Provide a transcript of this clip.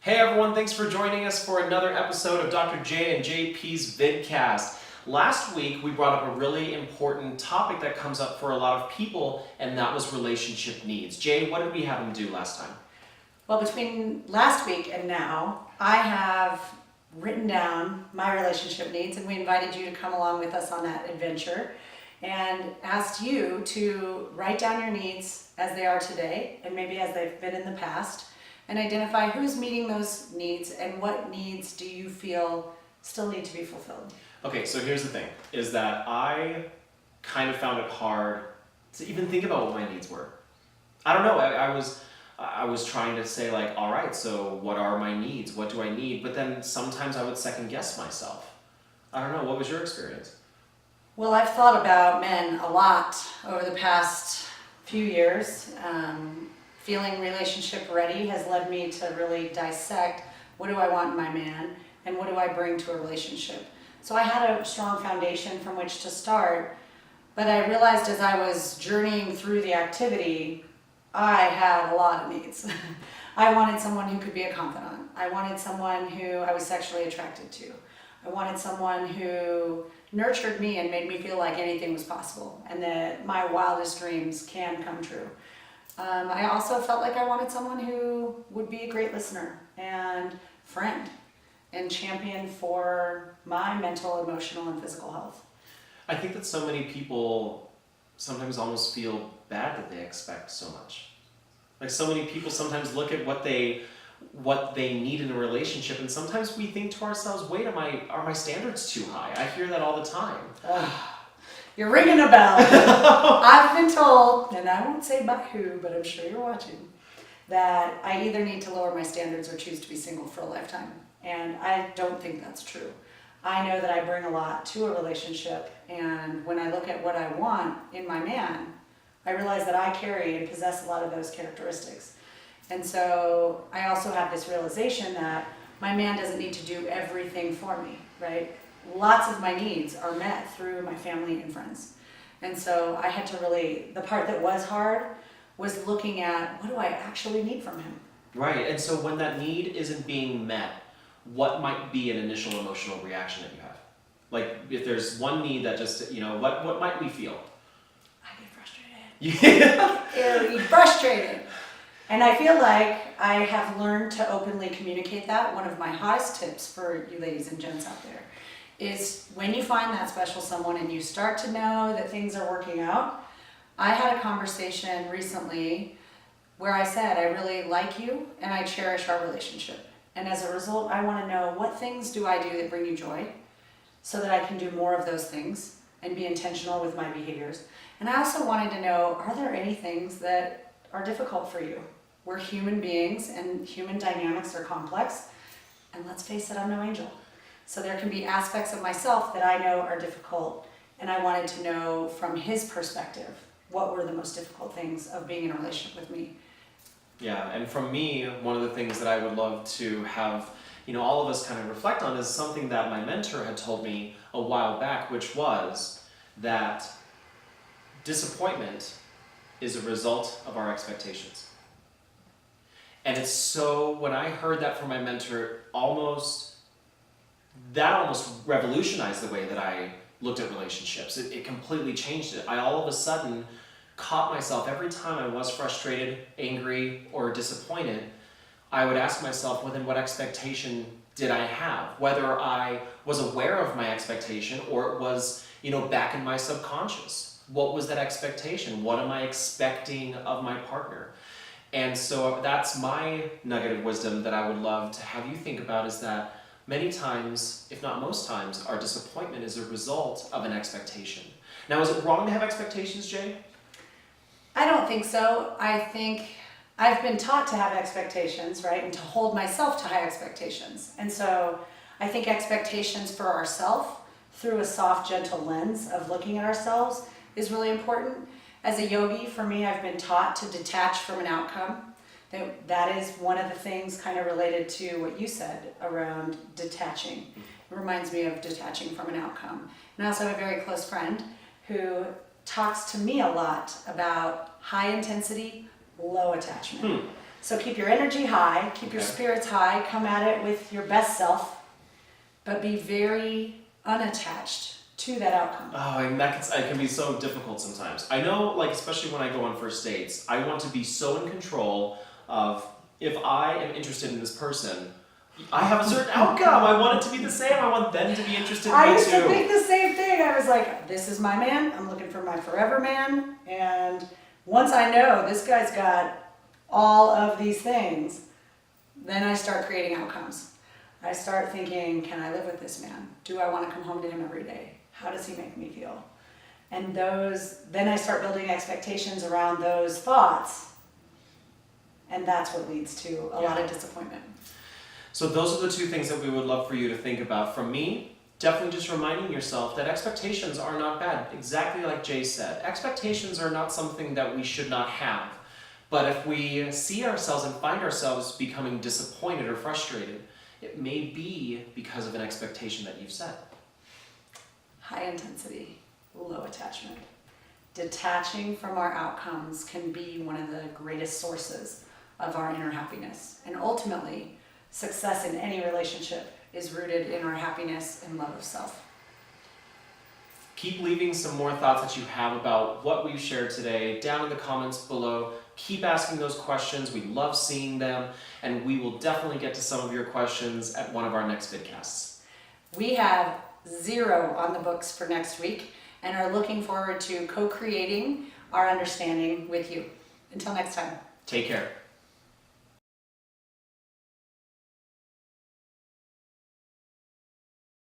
Hey everyone, thanks for joining us for another episode of Dr. Jea and JP's vidcast. Last week we brought up a really important topic that comes up for a lot of people, and that was relationship needs. Jay, what did we have him do last time? Well, between last week and now, I have written down my relationship needs, and we invited you to come along with us on that adventure and asked you to write down your needs as they are today and maybe as they've been in the past, and identify who's meeting those needs and what needs do you feel still need to be fulfilled. Okay, so here's the thing, is that I kind of found it hard to even think about what my needs were. I don't know, I was trying to say like, all right, so what are my needs? What do I need? But then sometimes I would second guess myself. I don't know, what was your experience? Well, I've thought about men a lot over the past few years. Feeling relationship ready has led me to really dissect what do I want in my man and what do I bring to a relationship. So I had a strong foundation from which to start, but I realized as I was journeying through the activity, I had a lot of needs. I wanted someone who could be a confidant. I wanted someone who I was sexually attracted to. I wanted someone who nurtured me and made me feel like anything was possible and that my wildest dreams can come true. I also felt like I wanted someone who would be a great listener and friend and champion for my mental, emotional, and physical health. I think that so many people sometimes almost feel bad that they expect so much. Like so many people sometimes look at what they need in a relationship, and sometimes we think to ourselves, wait, are my standards too high? I hear that all the time. You're ringing a bell. I've been told, and I won't say by who, but I'm sure you're watching, that I either need to lower my standards or choose to be single for a lifetime. And I don't think that's true. I know that I bring a lot to a relationship, and when I look at what I want in my man, I realize that I carry and possess a lot of those characteristics. And so I also have this realization that my man doesn't need to do everything for me, right? Lots of my needs are met through my family and friends. And so I had to really, the part that was hard was looking at what do I actually need from him? Right, and so when that need isn't being met, what might be an initial emotional reaction that you have? Like if there's one need that just, what might we feel? I get frustrated. Yeah. Very frustrated. And I feel like I have learned to openly communicate that. One of my hottest tips for you ladies and gents out there is when you find that special someone and you start to know that things are working out. I had a conversation recently where I said, I really like you and I cherish our relationship. And as a result, I want to know what things do I do that bring you joy so that I can do more of those things and be intentional with my behaviors. And I also wanted to know, are there any things that are difficult for you? We're human beings and human dynamics are complex. And let's face it, I'm no angel. So there can be aspects of myself that I know are difficult, and I wanted to know from his perspective what were the most difficult things of being in a relationship with me. Yeah, and from me, one of the things that I would love to have, all of us kind of reflect on is something that my mentor had told me a while back, which was that disappointment is a result of our expectations. And it's so, when I heard that from my mentor, that almost revolutionized the way that I looked at relationships. It completely changed it. I all of a sudden caught myself every time I was frustrated, angry, or disappointed, I would ask myself, well, then what expectation did I have? Whether I was aware of my expectation or it was, back in my subconscious. What was that expectation? What am I expecting of my partner? And so that's my nugget of wisdom that I would love to have you think about, is that many times, if not most times, our disappointment is a result of an expectation. Now, is it wrong to have expectations, Jay? I don't think so. I think I've been taught to have expectations, right? And to hold myself to high expectations. And so I think expectations for ourselves through a soft, gentle lens of looking at ourselves is really important. As a yogi, for me, I've been taught to detach from an outcome. That is one of the things kind of related to what you said around detaching. It reminds me of detaching from an outcome. And I also have a very close friend who talks to me a lot about high intensity, low attachment. So keep your energy high, keep your Okay. spirits high, come at it with your best self, but be very unattached to that outcome. Oh, and it can be so difficult sometimes. I know, like, especially when I go on first dates, I want to be so in control of if I am interested in this person, I have a certain outcome. I want it to be the same. I want them to be interested in I me used to too. think the same thing. I was like, this is my man. I'm looking for my forever man. And once I know this guy's got all of these things, then I start creating outcomes. I start thinking, can I live with this man? Do I want to come home to him every day? How does he make me feel? And then I start building expectations around those thoughts. And that's what leads to a lot of disappointment. So those are the two things that we would love for you to think about. From me, definitely just reminding yourself that expectations are not bad. Exactly like Jay said, expectations are not something that we should not have. But if we see ourselves and find ourselves becoming disappointed or frustrated, it may be because of an expectation that you've set. High intensity, low attachment. Detaching from our outcomes can be one of the greatest sources of our inner happiness. And ultimately, success in any relationship is rooted in our happiness and love of self. Keep leaving some more thoughts that you have about what we've shared today down in the comments below. Keep asking those questions. We love seeing them, and we will definitely get to some of your questions at one of our next vidcasts. We have 0 on the books for next week and are looking forward to co-creating our understanding with you. Until next time. Take care.